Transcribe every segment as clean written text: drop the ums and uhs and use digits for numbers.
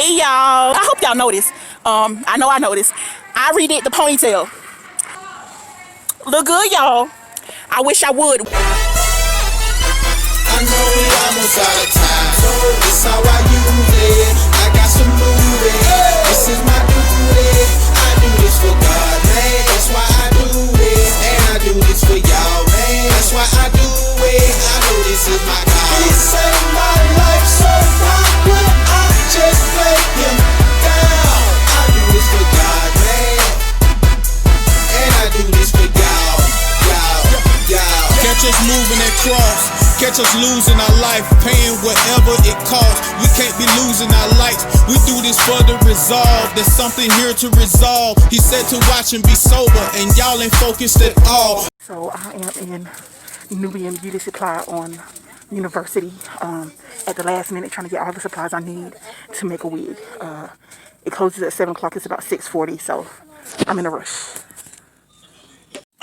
Hey y'all, I hope y'all noticed. I know I noticed. I redid the ponytail. Look good, y'all. I wish I would. I know we almost out of time, so this how I use it. I got some movie. This is my duty. I do this for God, man. That's why I do it, and I do this for y'all, man. That's why I do it. I know this is my God. He saved my life, so why would I just let him down? I do this for God, man, and I do this for y'all, y'all. Catch us moving and cross. Catch us losing our life, paying whatever it costs. We can't be losing our lights. We do this for the resolve. There's something here to resolve. He said to watch and be sober, and y'all ain't focused at all. So I am in Nubian Beauty Supply on University at the last minute, trying to get all the supplies I need to make a wig. It closes at 7 o'clock. It's about 6:40, so I'm in a rush.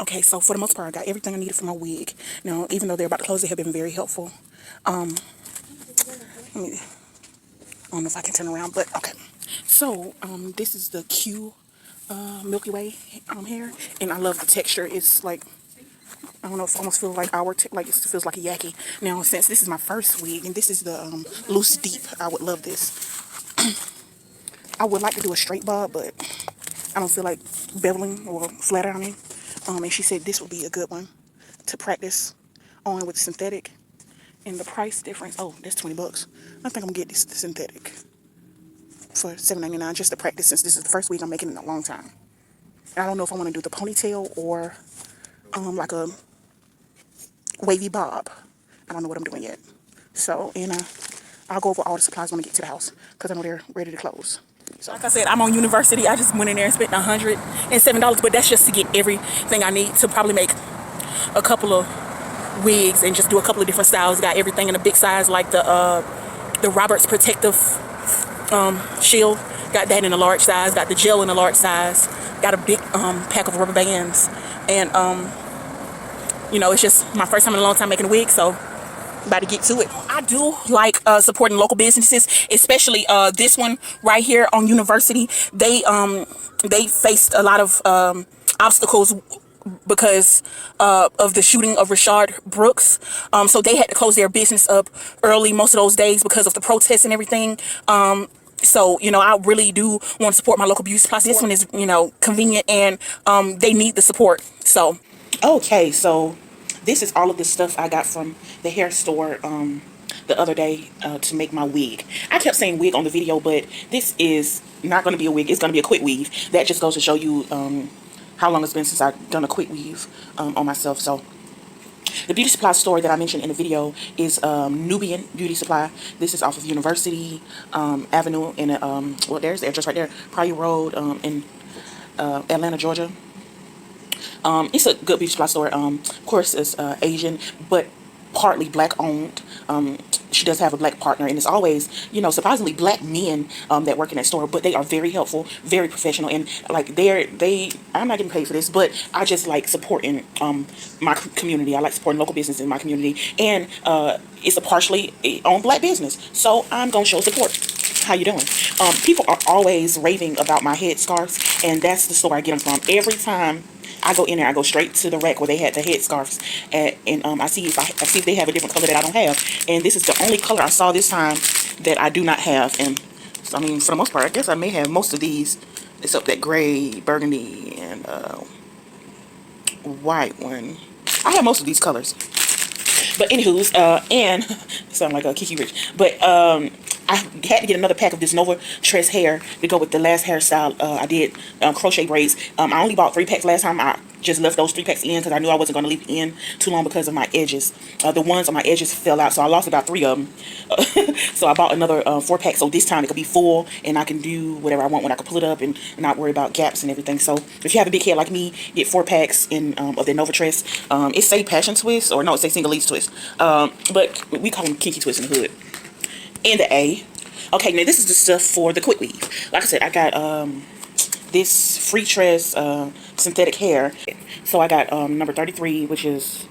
Okay, so for the most part, I got everything I needed for my wig. Now, even though they're about to close, they have been very helpful. I don't know if I can turn around, but okay. So, this is the Q Milky Way hair, and I love the texture. It's like, I don't know, it almost feels like like it feels like a yaki. Now, since this is my first wig, and this is the loose deep, I would love this. I would like to do a straight bob, but I don't feel like beveling or flat ironing. And she said this would be a good one to practice on with synthetic. And the price difference, oh, that's 20 bucks. I think I'm gonna get this synthetic for $7.99 just to practice, since this is the first week I'm making in a long time. And I don't know if I want to do the ponytail or like a wavy bob. I don't know what I'm doing yet. So, and I'll go over all the supplies when I get to the house, because I know they're ready to close. So, like I said, I'm on University. I just went in there and spent $107, but that's just to get everything I need to probably make a couple of wigs and just do a couple of different styles. Got everything in a big size, like the Robert's protective shield. Got that in a large size. Got the gel in a large size. Got a big pack of rubber bands. And you know, it's just my first time in a long time making a wig, so about to get to it. I do like supporting local businesses, especially this one right here on University. They faced a lot of obstacles because of the shooting of Rashard Brooks. So they had to close their business up early most of those days because of the protests and everything. So, you know, I really do want to support my local beauty supplies. This one is, you know, convenient, and they need the support. So, okay, so this is all of the stuff I got from the hair store the other day to make my wig. I kept saying wig on the video, but this is not going to be a wig. It's going to be a quick weave. That just goes to show you how long it's been since I've done a quick weave on myself. So the beauty supply store that I mentioned in the video is Nubian Beauty Supply. This is off of University Avenue in well, there's the address right there, Pryor Road in Atlanta, Georgia. It's a good beauty supply store. Of course, it's Asian, but partly black owned. She does have a black partner, and it's always, you know, surprisingly black men that work in that store, but they are very helpful, very professional, and like I'm not getting paid for this, but I just like supporting my community. I like supporting local business in my community, and it's a partially owned black business, so I'm gonna show support. How you doing? People are always raving about my headscarves, and that's the store I get them from. Every time I go in there, I go straight to the rack where they had the headscarves, and I see if they have a different color that I don't have. And this is the only color I saw this time that I do not have. And so, I mean, for the most part, I guess I may have most of these, except that gray, burgundy, and white one. I have most of these colors. But anywho's, and sound like a Kiki Rich. But I had to get another pack of this Nova Tress hair to go with the last hairstyle I did, crochet braids. I only bought 3 packs last time. I just left those 3 packs in because I knew I wasn't going to leave it in too long because of my edges. The ones on my edges fell out, so I lost about 3 of them. So I bought another 4 packs, so this time it could be full, and I can do whatever I want when I can pull it up and not worry about gaps and everything. So if you have a big head like me, get 4 packs in of the Nova Tress. It say Passion Twist, or no, it say Single Leads Twist. But we call them Kinky Twist in the hood. And the A. Okay, now this is the stuff for the quick weave. Like I said, I got this free tress synthetic hair. So I got number 33, which is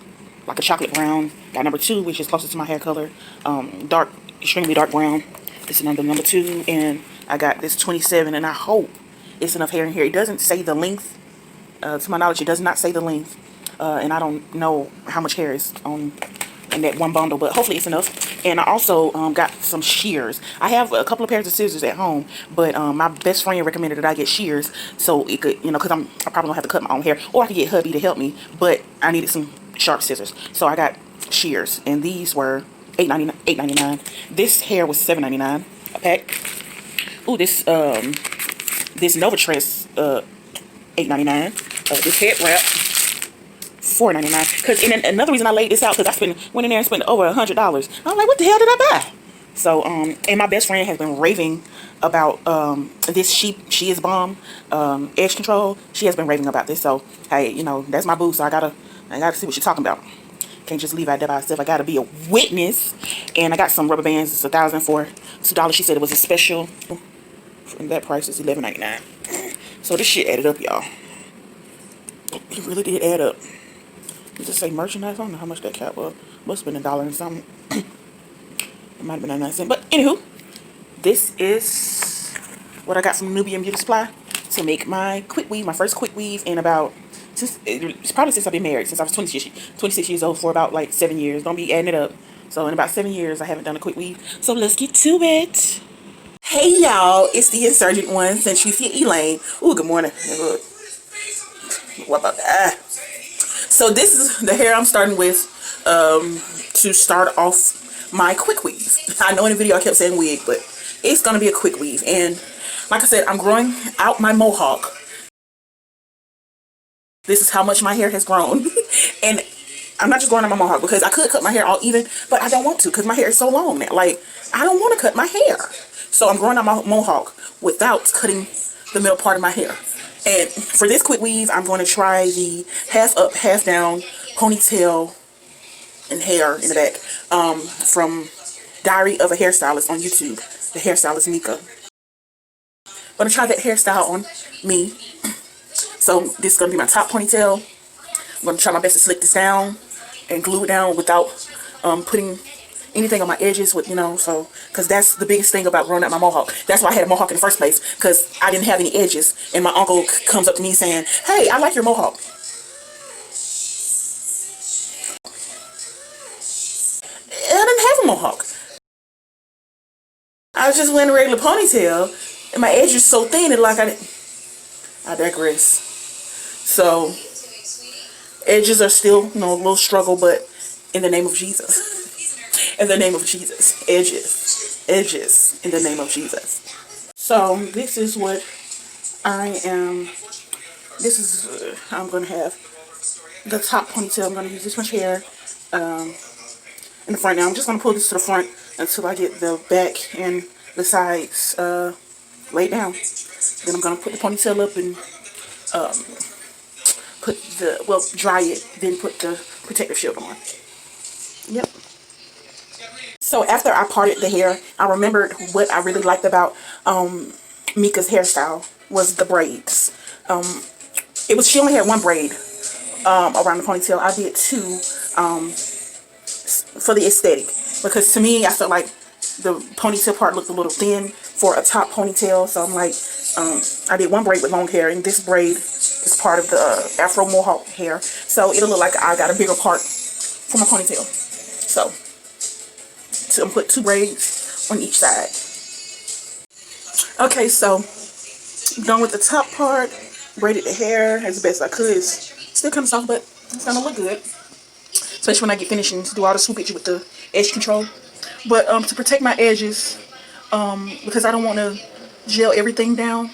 like a chocolate brown. Got number 2, which is closest to my hair color, extremely dark brown. This is number 2, and I got this 27, and I hope it's enough hair in here. It doesn't say the length. To my knowledge, it does not say the length, and I don't know how much hair is on in that one bundle, but hopefully it's enough. And I also got some shears. I have a couple of pairs of scissors at home, but my best friend recommended that I get shears so it could, because I probably don't have to cut my own hair, or I could get hubby to help me, but I needed some sharp scissors, so I got shears, and these were $8.99. This hair was $7.99 a pack. Ooh, this Novatress $8.99. This head wrap $4.99. Because another reason I laid this out, because I went in there and spent over $100. I'm like, what the hell did I buy? So and my best friend has been raving about this She Is Bomb edge control. She has been raving about this. So hey, that's my boo. So I gotta see what she's talking about. Can't just leave out there by myself. I gotta be a witness. And I got some rubber bands. It's $1,000 for $2. She said it was a special. And that price is $11.99. So this shit added up, y'all. It really did add up. Did it say merchandise? I don't know how much that cap was. Must have been $1 and something. It might have been 99 cents. But anywho, this is what I got from Nubian Beauty Supply to make my Quickweave, my first Quickweave in about, it's probably since I've been married, since I was 26 years old, for about like 7 years. Don't be adding it up. So in about 7 years, I haven't done a Quickweave. So let's get to it. Hey y'all, it's the inSERGent one, since you see Elaine. Ooh, good morning. What about that? So this is the hair I'm starting with to start off my Quickweave. I know in the video I kept saying wig, but it's going to be a Quickweave. And like I said, I'm growing out my mohawk. This is how much my hair has grown. And I'm not just growing out my mohawk because I could cut my hair all even, but I don't want to because my hair is so long now. Like, I don't want to cut my hair. So I'm growing out my mohawk without cutting the middle part of my hair. And for this Quickweave, I'm going to try the half up, half down ponytail and hair in the back from Diary of a Hairstylist on YouTube, the hairstylist Meeka. I'm going to try that hairstyle on me. So this is going to be my top ponytail. I'm going to try my best to slick this down and glue it down without putting anything on my edges with, so, because that's the biggest thing about growing out my mohawk. That's why I had a mohawk in the first place, because I didn't have any edges. And my uncle comes up to me saying, hey, I like your mohawk. And I didn't have a mohawk. I was just wearing a regular ponytail, and my edges are so thin, and like I digress. So, edges are still, a little struggle, but in the name of Jesus. In the name of Jesus. Edges. In the name of Jesus. So, this is what I am. This is, I'm going to have the top ponytail. I'm going to use this much hair in the front now. I'm just going to pull this to the front until I get the back and the sides laid down. Then I'm going to put the ponytail up and dry it. Then put the protective shield on. Yep. So after I parted the hair, I remembered what I really liked about Meeka's hairstyle was the braids. She only had one braid around the ponytail. I did two for the aesthetic, because to me I felt like the ponytail part looked a little thin for a top ponytail. So I'm like, I did one braid with long hair, and this braid is part of the Afro Mohawk hair, so it'll look like I got a bigger part for my ponytail. So I'm put two braids on each side. Okay, so done with the top part. Braided the hair as best I could. It's still kind of soft, but it's gonna look good, especially when I get finished and do all the swoopage with the edge control. But to protect my edges, because I don't want to gel everything down,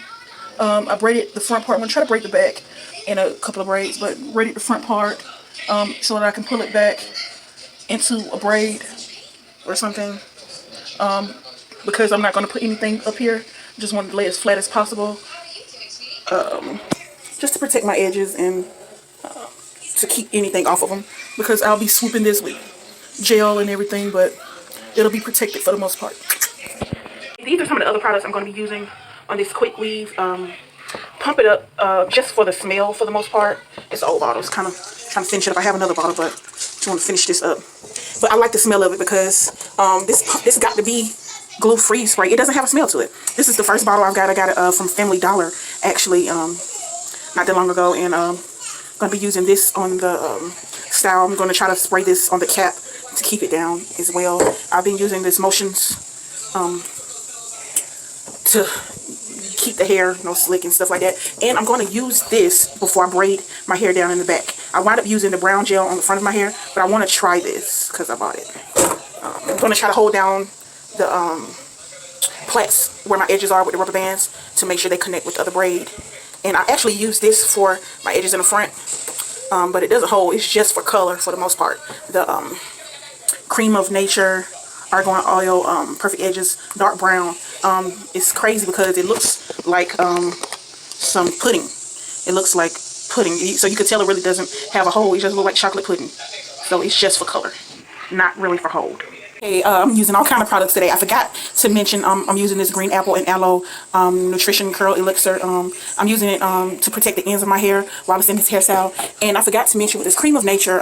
I braided the front part. I'm gonna try to braid the back in a couple of braids, but braided the front part so that I can pull it back into a braid or something, because I'm not going to put anything up here. Just want to lay as flat as possible, just to protect my edges and to keep anything off of them, because I'll be swooping this with gel and everything, but it'll be protected for the most part. These are some of the other products I'm going to be using on this Quickweave. Pump It Up, just for the smell for the most part. It's an old bottle. It's kind of trying to finish it up. I have another bottle, but just want to finish this up. But I like the smell of it because this got to be glue-free spray. It doesn't have a smell to it. This is the first bottle I've got. I got it from Family Dollar, actually, not that long ago. And I'm going to be using this on the style. I'm going to try to spray this on the cap to keep it down as well. I've been using this Motions to keep the hair, you know, slick and stuff like that. And I'm going to use this before I braid my hair down in the back. I wound up using the brown gel on the front of my hair, but I want to try this because I bought it. I'm going to try to hold down the plaits where my edges are with the rubber bands to make sure they connect with the other braid. And I actually use this for my edges in the front, but it doesn't hold. It's just for color for the most part. The Cream of Nature Argan Oil Perfect Edges dark brown. It's crazy because it looks like some pudding. It looks like pudding, so you could tell it really doesn't have a hold. It just looks like chocolate pudding. So it's just for color, not really for hold. Okay, I'm using all kind of products today. I forgot to mention I'm using this green apple and aloe nutrition curl elixir. I'm using it to protect the ends of my hair while it's in this hairstyle. And I forgot to mention with this Cream of Nature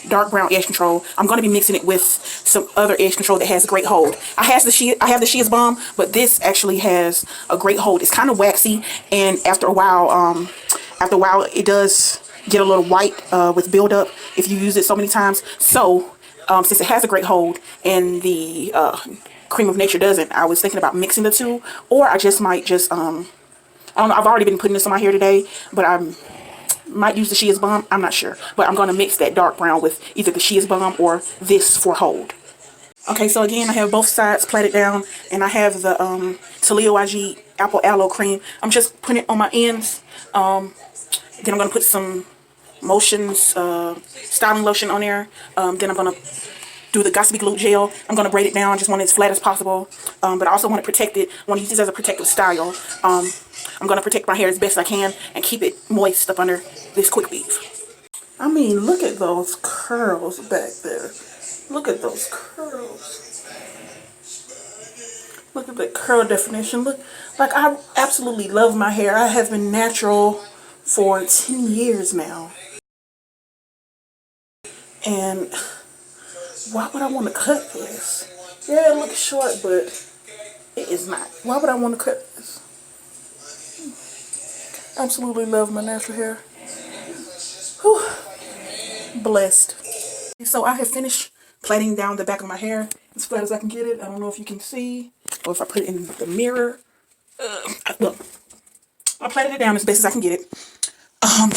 dark brown edge control, I'm going to be mixing it with some other edge control that has a great hold. I have the Shea's Balm, but this actually has a great hold. It's kind of waxy, and after a while it does get a little white with buildup if you use it so many times. So since it has a great hold and the Cream of Nature doesn't, I was thinking about mixing the two, or I just might just I don't know. I've already been putting this on my hair today, but I might use the Shea's Balm. I'm not sure, but I'm going to mix that dark brown with either the Shea's Balm or this for hold. Okay, so again, I have both sides plaited down, and I have the D.I.Y Apple Aloe Cream. I'm just putting it on my ends. Then I'm going to put some Motions styling lotion on there. Then I'm going to do the Gossipy Glue gel. I'm going to braid it down. I just want it as flat as possible. But I also want to protect it. I want to use this as a protective style. I'm going to protect my hair as best I can and keep it moist up under this Quickweave. I mean, look at those curls back there. Look at those curls. Look at that curl definition. Look, like, I absolutely love my hair. I have been natural for 10 years now. And why would I want to cut this? Yeah, it looks short, but it is not. Why would I want to cut this? Absolutely love my natural hair. Whew. Blessed. So I have finished plaiting down the back of my hair as flat as I can get it. I don't know if you can see, or if I put it in the mirror. Look, I plaited it down as best as I can get it.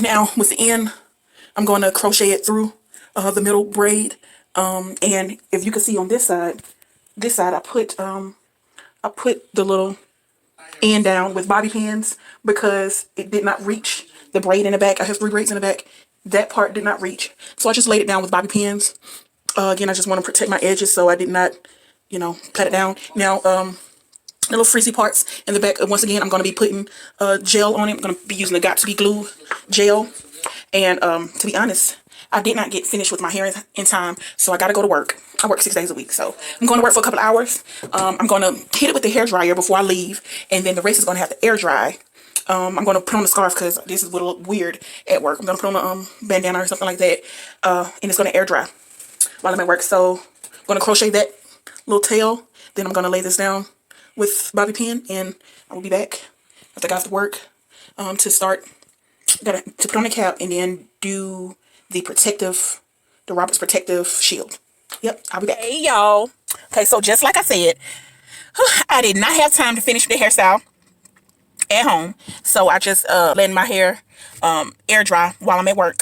Now with the end, I'm going to crochet it through the middle braid. And if you can see on this side, I put the little end down with bobby pins because it did not reach the braid in the back. I have 3 braids in the back. That part did not reach, so I just laid it down with bobby pins. Again, I just want to protect my edges, so I did not, plait it down. Now, little frizzy parts in the back. Once again, I'm going to be putting gel on it. I'm going to be using the Got to Be Glue gel. And to be honest, I did not get finished with my hair in time, so I got to go to work. I work 6 days a week, so I'm going to work for a couple hours. I'm going to hit it with the hair dryer before I leave, and then the rest is going to have to air dry. I'm going to put on the scarf because this is a little weird at work. I'm going to put on a bandana or something like that, and it's going to air dry while I'm at work. So I'm going to crochet that little tail. Then I'm going to lay this down with bobby pin, and I will be back after I got to work to start. To put on the cap and then do the Robert's Protective Shield. Yep, I'll be back. Hey, y'all. Okay, so just like I said, I did not have time to finish the hairstyle at home, so I just letting my hair air dry while I'm at work.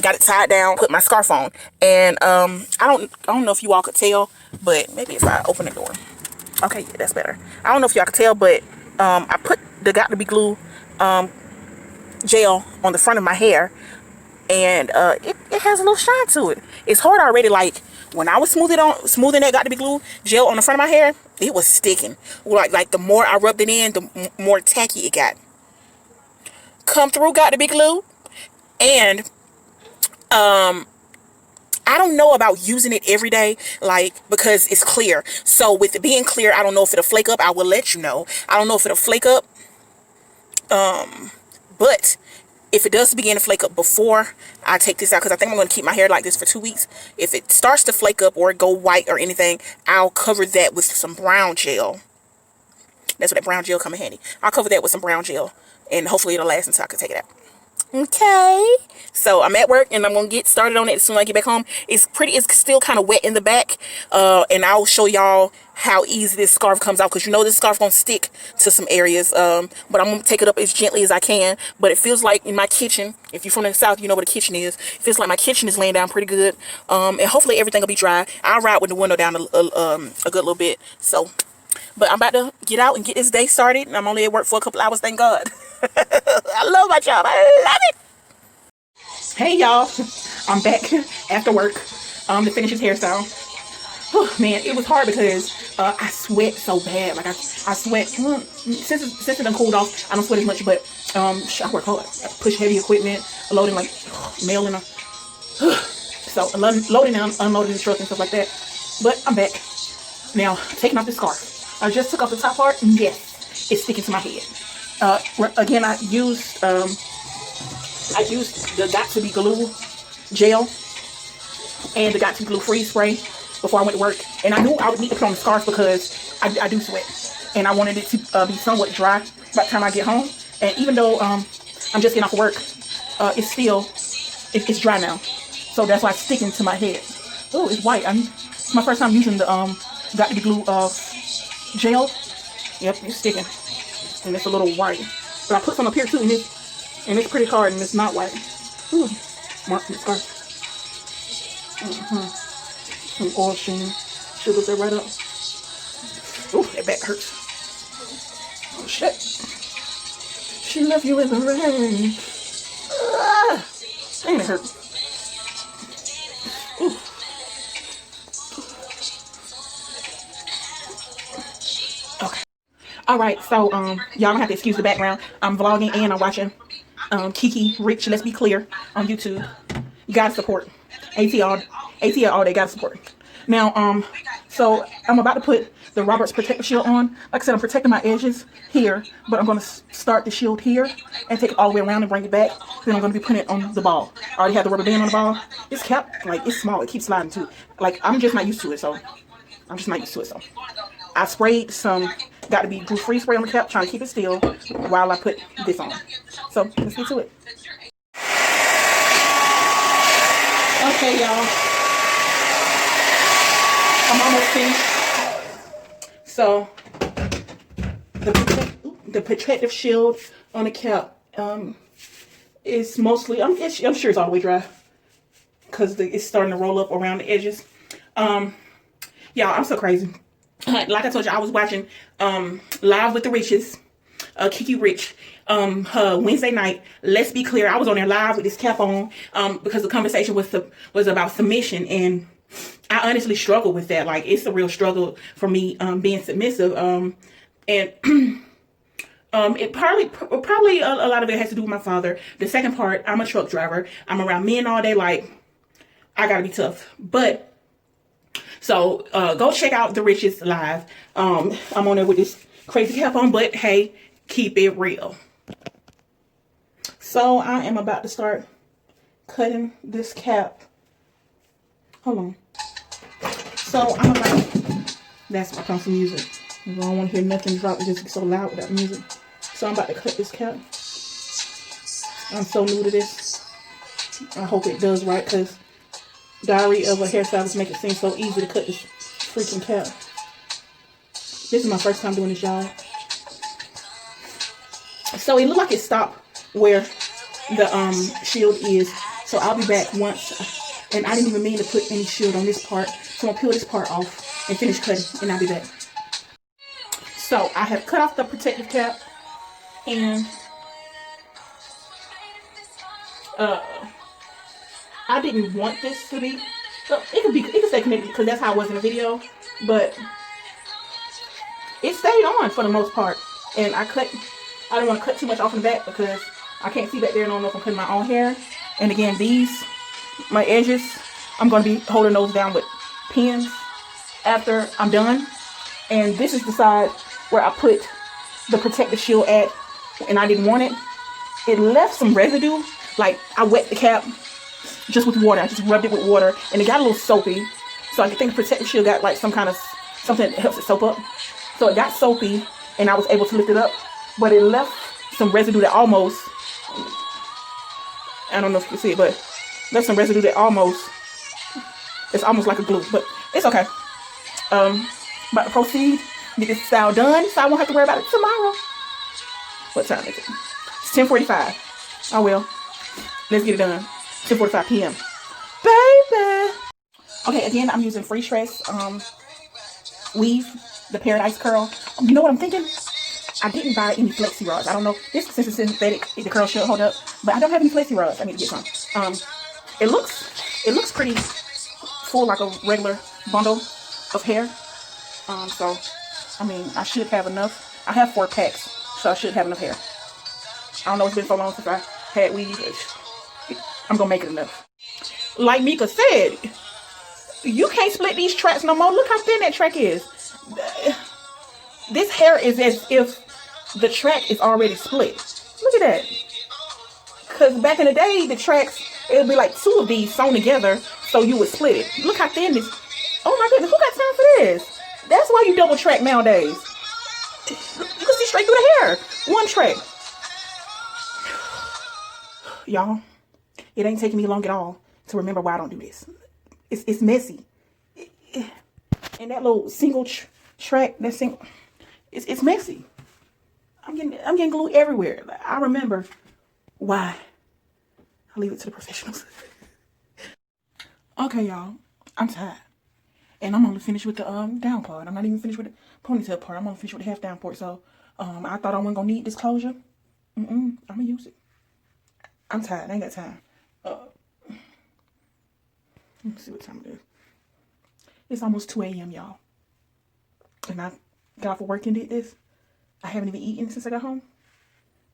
Got it tied down, put my scarf on, and I don't know if you all could tell, but maybe if I open the door. Okay, yeah, that's better. I don't know if y'all could tell, but I put the Got to Be Glue gel on the front of my hair, and it has a little shine to it. It's hard already. Like when I was smoothing that Got to Be Glue gel on the front of my hair, it was sticking. Like the more I rubbed it in, the more tacky it got. Come through Got to Be Glue. And I don't know about using it every day, like, because it's clear. So with it being clear, I don't know if it'll flake up. I will let you know. I don't know if it'll flake up. But if it does begin to flake up before I take this out, because I think I'm going to keep my hair like this for 2 weeks. If it starts to flake up or go white or anything, I'll cover that with some brown gel. That's where that brown gel come in handy. I'll cover that with some brown gel, and hopefully it'll last until I can take it out. Okay, so I'm at work and I'm gonna get started on it as soon as I get back home. It's still kind of wet in the back, and I'll show y'all how easy this scarf comes out, because you know this scarf gonna stick to some areas, but I'm gonna take it up as gently as I can. But it feels like in my kitchen, if you're from the south, you know what a kitchen is. It feels like my kitchen is laying down pretty good, and hopefully everything will be dry. I'll ride with the window down a good little bit. So, but I'm about to get out and get this day started, and I'm only at work for a couple hours, thank God. I love my job. I love it. Hey y'all, I'm back after work to finish his hairstyle. Oh, man, it was hard because I sweat so bad. Like I sweat since it done cooled off. I don't sweat as much, but I work hard. I push heavy equipment, loading like mailing. So loading and unloading the truck and stuff like that. But I'm back now, taking off the scarf. I just took off the top part, and yes, it's sticking to my head. Again, I used the Got To Be Glue gel and the Got To Be Glue freeze spray before I went to work, and I knew I would need to put on the scarf because I do sweat, and I wanted it to be somewhat dry by the time I get home. And even though I'm just getting off of work, it's dry now, so that's why it's sticking to my head. Oh, it's white. It's my first time using the Got To Be Glue gel. Yep, it's sticking, and it's a little white. But I put some up here too, and it's pretty hard, and it's not white. Ooh, mark the scarf. Some oil sheen. Sugars that right up. Ooh, that back hurts. Oh shit. She left you in the rain. Ah, dang, it hurt. Ooh. Okay. Alright, so y'all gonna have to excuse the background. I'm vlogging and I'm watching Kiki Rich, Let's Be Clear on YouTube. You gotta support. ATL all day, gotta support. Now, so I'm about to put the Robert's protective shield on. Like I said, I'm protecting my edges here, but I'm gonna start the shield here and take it all the way around and bring it back. Then I'm gonna be putting it on the ball. I already have the rubber band on the ball. It's kept, like, it's small, it keeps sliding too. Like, I'm just not used to it, so I sprayed some Got To Be Glue free spray on the cap, trying to keep it still while I put this on. So let's get to it. Okay, y'all, I'm almost finished. So the protective shield on the cap is mostly, I'm sure it's all the way dry because it's starting to roll up around the edges. Y'all, I'm so crazy. Like I told you, I was watching Live with the Riches, Kiki Rich, her Wednesday night. Let's Be Clear. I was on there live with this cap on because the conversation was about submission, and I honestly struggle with that. Like, it's a real struggle for me being submissive, and it probably a lot of it has to do with my father. The second part, I'm a truck driver. I'm around men all day. Like, I gotta be tough, but. So, go check out the Riches live. I'm on there with this crazy cap on, but hey, keep it real. So, I am about to start cutting this cap. Hold on. So, I'm about, that's my constant music. I don't want to hear nothing drop. It just gets so loud without music. So, I'm about to cut this cap. I'm so new to this. I hope it does right, because Diary of a Hairstylist make it seem so easy to cut this freaking cap. This is my first time doing this, y'all. So it looked like it stopped where the shield is. So I'll be back once. And I didn't even mean to put any shield on this part. So I'm gonna peel this part off and finish cutting, and I'll be back. So I have cut off the protective cap, and I didn't want this to be, so it could stay connected because that's how it was in the video, but it stayed on for the most part. And I don't want to cut too much off in the back because I can't see back there and I don't know if I'm cutting my own hair. And again, my edges, I'm going to be holding those down with pins after I'm done. And this is the side where I put the protective shield at, and I didn't want it. it left some residue. Like, I wet the cap just with water. I just rubbed it with water, and it got a little soapy. So I think the protective shield got like some kind of something that helps it soap up. So it got soapy, and I was able to lift it up, but it left some residue that almost, I don't know if you can see it, but left some residue that almost, it's almost like a glue, but it's okay. About to proceed, get this style done, so I won't have to worry about it tomorrow. What time is it? It's 10:45. Oh well, let's get it done. 10:45 p.m. Baby. Okay, again, I'm using Free Stress weave, the Paradise Curl. You know what I'm thinking? I didn't buy any flexi rods. I don't know. This, since it's synthetic, the curl should hold up. But I don't have any flexi rods. I need to get some. It looks pretty full, like a regular bundle of hair. So, I mean, I should have enough. I have 4 packs, so I should have enough hair. I don't know, it's been so long since I had weave. I'm gonna make it enough. Like Meeka said, you can't split these tracks no more. Look how thin that track is. This hair is as if the track is already split. Look at that. Because back in the day, the tracks, it would be like 2 of these sewn together, so you would split it. Look how thin this. Oh my goodness, who got time for this? That's why you double track nowadays. You can see straight through the hair. 1 track. Y'all, it ain't taking me long at all to remember why I don't do this. It's messy. And that little single track, that single, it's messy. I'm getting glue everywhere. Like, I remember why. I'll leave it to the professionals. Okay, y'all, I'm tired. And I'm only finished with the down part. I'm not even finished with the ponytail part. I'm only finished with the half down part. So I thought I wasn't gonna need this closure. I'm gonna use it. I'm tired. I ain't got time. Let's see what time it is. It's almost 2 a.m., y'all. And I got off of work and did this. I haven't even eaten since I got home.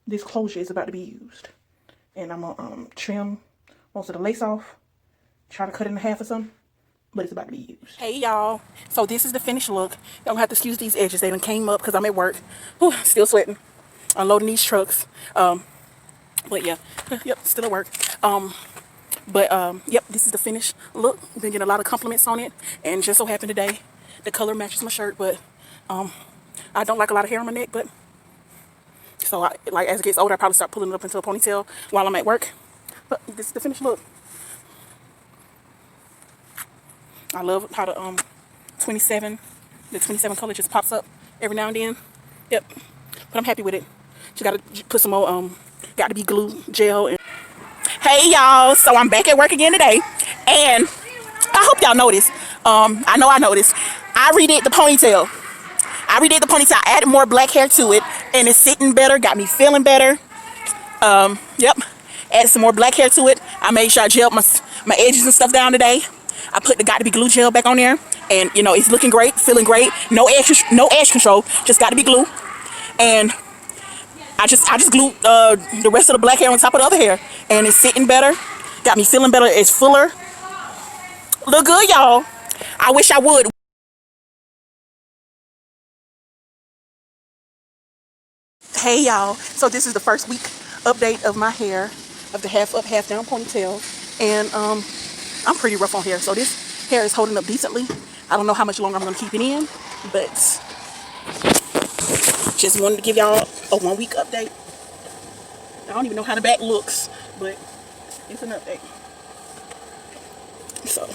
This closure is about to be used. And I'm gonna trim most of the lace off. Try to cut it in half or something. But it's about to be used. Hey, y'all. So this is the finished look. Y'all have to excuse these edges. They done came up because I'm at work. Whew, still sweating. Unloading these trucks. But yeah. Yep, still at work. Yep, this is the finished look. Been getting a lot of compliments on it, and just so happened today the color matches my shirt. But I don't like a lot of hair on my neck, but so like as it gets older, I probably start pulling it up into a ponytail while I'm at work. But this is the finished look. I love how the 27 color just pops up every now and then. Yep, but I'm happy with it. Just gotta put some more got to be glue gel in. Hey y'all, so I'm back at work again today, and I hope y'all noticed. I know I noticed. I redid the ponytail. I added more black hair to it, and it's sitting better. Got me feeling better. Yep. Added some more black hair to it. I made sure I gelled my edges and stuff down today. I put the Got to Be Glue gel back on there, and you know it's looking great, feeling great. No edge control. Just Got to Be Glue, and I just glued the rest of the black hair on top of the other hair, and it's sitting better. Got me feeling better. It's fuller. Look good, y'all. I wish I would. Hey, y'all. So this is the first week update of my hair, of the half up, half down ponytail, and I'm pretty rough on hair, so this hair is holding up decently. I don't know how much longer I'm gonna keep it in, but just wanted to give y'all a 1 week update. I don't even know how the back looks, but it's an update. So,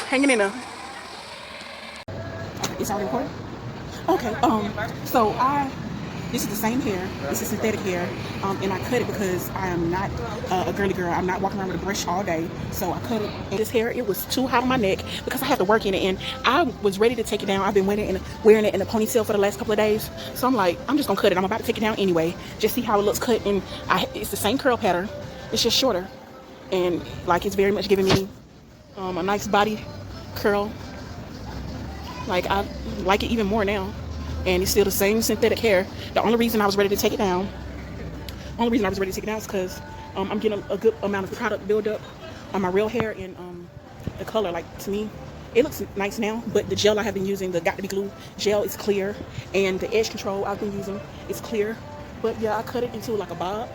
hanging in there. It's already recording? Okay, so this is the same hair. This is synthetic hair, and I cut it because I am not a girly girl. I'm not walking around with a brush all day, so I cut it. And this hair, it was too hot on my neck because I have to work in it, and I was ready to take it down. I've been wearing it in a ponytail for the last couple of days, so I'm like, I'm just gonna cut it. I'm about to take it down anyway, just see how it looks cut. And it's the same curl pattern, it's just shorter, and like it's very much giving me a nice body curl. Like I like it even more now. And it's still the same synthetic hair. The only reason I was ready to take it down, is because I'm getting a good amount of product buildup on my real hair, and the color, like, to me, it looks nice now. But the gel I have been using, the Got to Be Glue gel, is clear, and the edge control I've been using is clear. But yeah, I cut it into like a bob,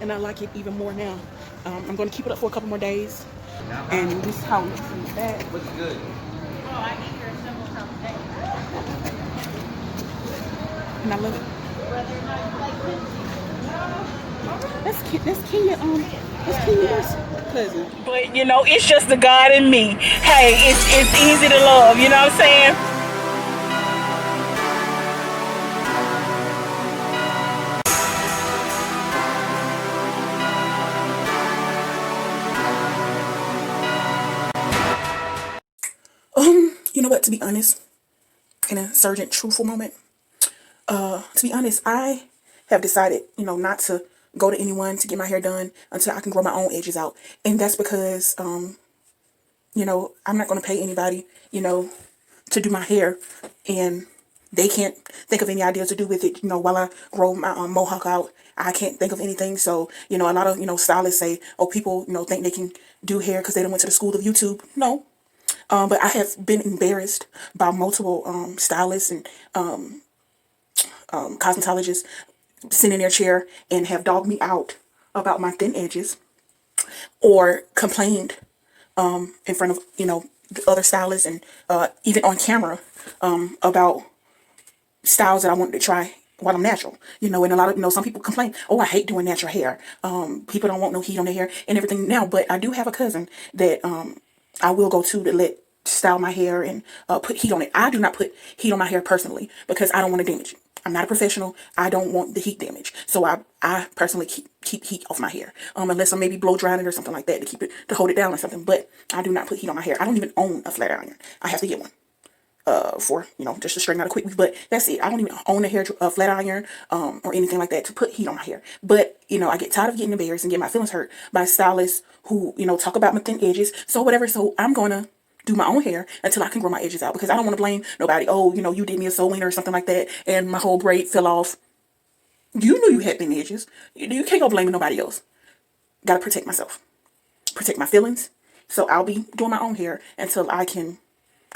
and I like it even more now. I'm going to keep it up for a couple more days, and this is how it looks in the back. Looks good. And I love it. That's Kenya. That's Kenya's cousin. But you know, it's just the God in me. Hey, it's easy to love. You know what I'm saying? You know what? To be honest, in a Sergeant truthful moment, to be honest, I have decided, you know, not to go to anyone to get my hair done until I can grow my own edges out, and that's because, you know, I'm not going to pay anybody, you know, to do my hair, and they can't think of any ideas to do with it. You know, while I grow my mohawk out, I can't think of anything. So, you know, a lot of, you know, stylists say, oh, people, you know, think they can do hair because they done went to the school of YouTube. No. But I have been embarrassed by multiple stylists and cosmetologists sitting in their chair and have dogged me out about my thin edges, or complained in front of, you know, the other stylists, and even on camera, about styles that I wanted to try while I'm natural, you know. And a lot of, you know, some people complain, oh, I hate doing natural hair. People don't want no heat on their hair and everything now. But I do have a cousin that I will go to let style my hair and put heat on it. I do not put heat on my hair personally because I don't want to damage it. I'm not a professional. I don't want the heat damage. So I personally keep heat off my hair. Unless I'm maybe blow drying it or something like that to keep it, to hold it down or something. But I do not put heat on my hair. I don't even own a flat iron. I have to get one. For, you know, just to straighten out a quick, but that's it. I don't even own a flat iron or anything like that to put heat on my hair. But, you know, I get tired of getting embarrassed and get my feelings hurt by stylists who, you know, talk about my thin edges. So whatever. So I'm gonna do my own hair until I can grow my edges out, because I don't want to blame nobody. Oh, you know, you did me a sewing or something like that and my whole braid fell off. You knew you had thin edges. You can't go blaming nobody else. Gotta protect myself, protect my feelings. So I'll be doing my own hair until I can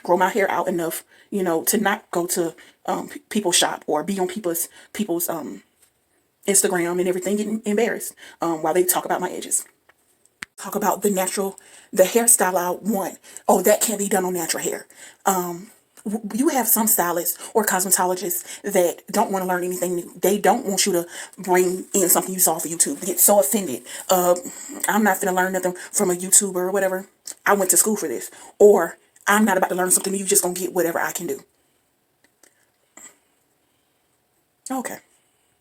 grow my hair out enough, you know, to not go to people's shop or be on people's Instagram and everything, getting embarrassed while they talk about my edges. Talk about the hairstyle I want. Oh, that can't be done on natural hair. You have some stylists or cosmetologists that don't want to learn anything new. They don't want you to bring in something you saw off of YouTube. They get so offended. I'm not going to learn nothing from a YouTuber or whatever. I went to school for this. Or I'm not about to learn something new. You're just going to get whatever I can do. Okay.